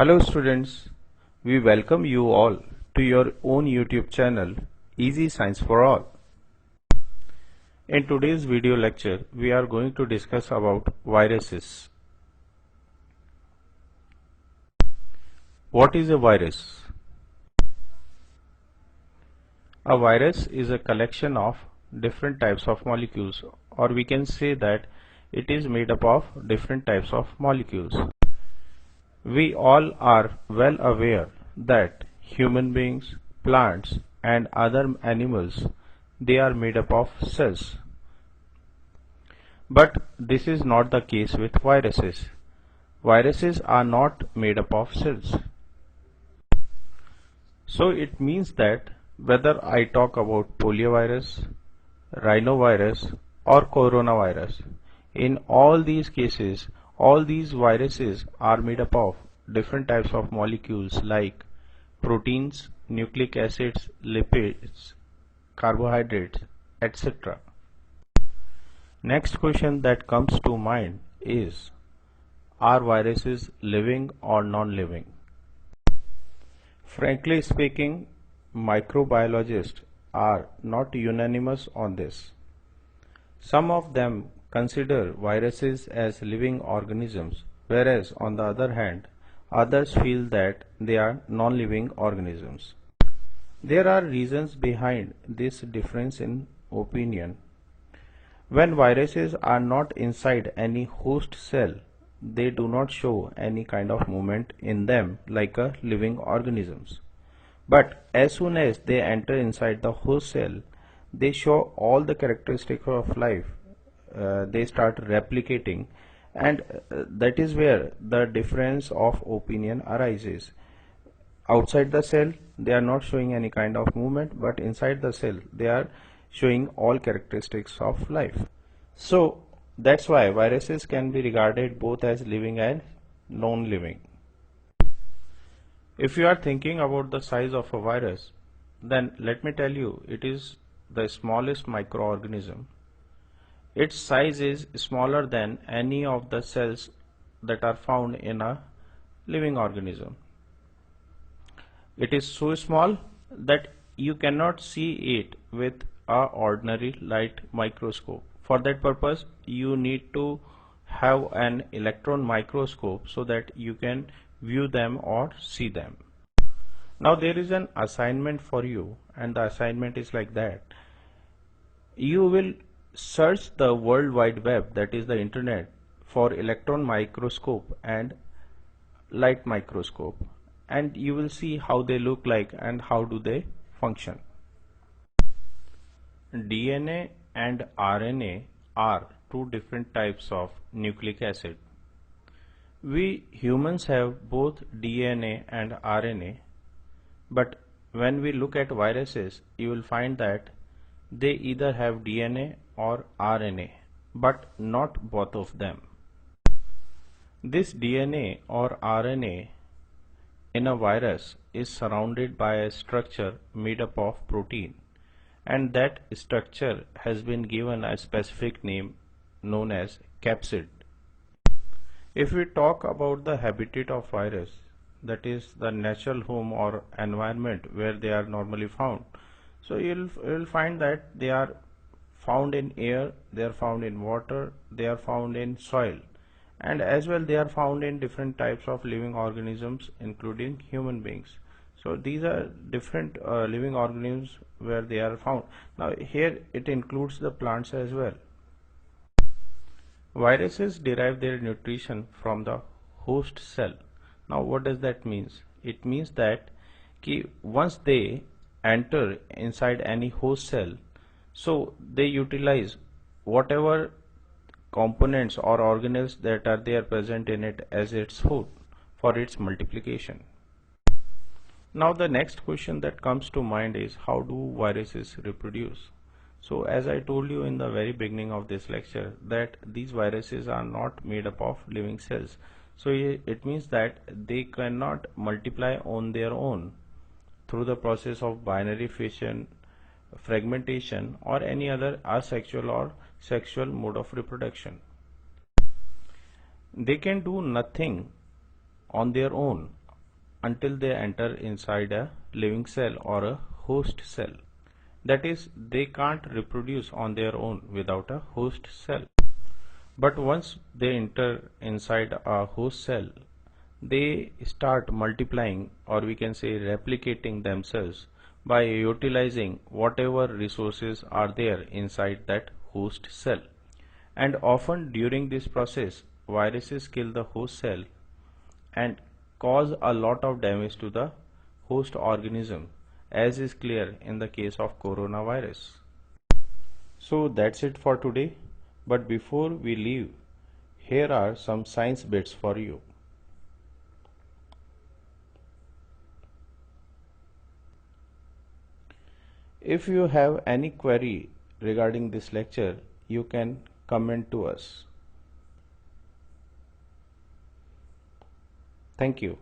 Hello students, we welcome you all to your own YouTube channel Easy Science for All. In today's video lecture, we are going to discuss about viruses. What is a virus? A virus is a collection of different types of molecules, or we can say that it is made up of different types of molecules. We all are well aware that human beings, plants and other animals, they are made up of cells. But this is not the case with viruses. Viruses are not made up of cells. So it means that whether I talk about poliovirus, rhinovirus or coronavirus, in all these cases, all these viruses are made up of different types of molecules like proteins, nucleic acids, lipids, carbohydrates, etc. Next question that comes to mind is, are viruses living or non-living? Frankly speaking, microbiologists are not unanimous on this. Some of them consider viruses as living organisms, whereas on the other hand, others feel that they are non-living organisms. There are reasons behind this difference in opinion. When viruses are not inside any host cell, they do not show any kind of movement in them like a living organisms. But as soon as they enter inside the host cell, they show all the characteristics of life. They start replicating, and that is where the difference of opinion arises. Outside the cell, they are not showing any kind of movement, but inside the cell, they are showing all characteristics of life. So that's why viruses can be regarded both as living and non-living. If you are thinking about the size of a virus, then let me tell you, it is the smallest microorganism. Its size is smaller than any of the cells that are found in a living organism. It is so small that you cannot see it with an ordinary light microscope. For that purpose, you need to have an electron microscope so that you can view them or see them. Now there is an assignment for you, and the assignment is like that. You will search the World Wide Web, that is the internet, for electron microscope and light microscope, and you will see how they look like and how do they function. DNA and RNA are two different types of nucleic acid. We humans have both DNA and RNA, but when we look at viruses, you will find that they either have DNA or RNA, but not both of them. This DNA or RNA in a virus is surrounded by a structure made up of protein, and that structure has been given a specific name known as capsid. If we talk about the habitat of virus, that is the natural home or environment where they are normally found, so you'll find that they are found in air, they are found in water, they are found in soil, and as well they are found in different types of living organisms including human beings. So these are different living organisms where they are found. Now here it includes the plants as well. Viruses derive their nutrition from the host cell. Now what does that mean? It means that once they enter inside any host cell, so they utilize whatever components or organelles that are there present in it as its food for its multiplication. Now the next question that comes to mind is, how do viruses reproduce? So as I told you in the very beginning of this lecture, that these viruses are not made up of living cells. So it means that they cannot multiply on their own through the process of binary fission, fragmentation or any other asexual or sexual mode of reproduction. They can do nothing on their own until they enter inside a living cell or a host cell. That is, they can't reproduce on their own without a host cell. But once they enter inside a host cell, they start multiplying, or we can say replicating themselves by utilizing whatever resources are there inside that host cell. And often during this process, viruses kill the host cell and cause a lot of damage to the host organism, as is clear in the case of coronavirus. So that's it for today. But before we leave, here are some science bits for you. If you have any query regarding this lecture, you can comment to us. Thank you.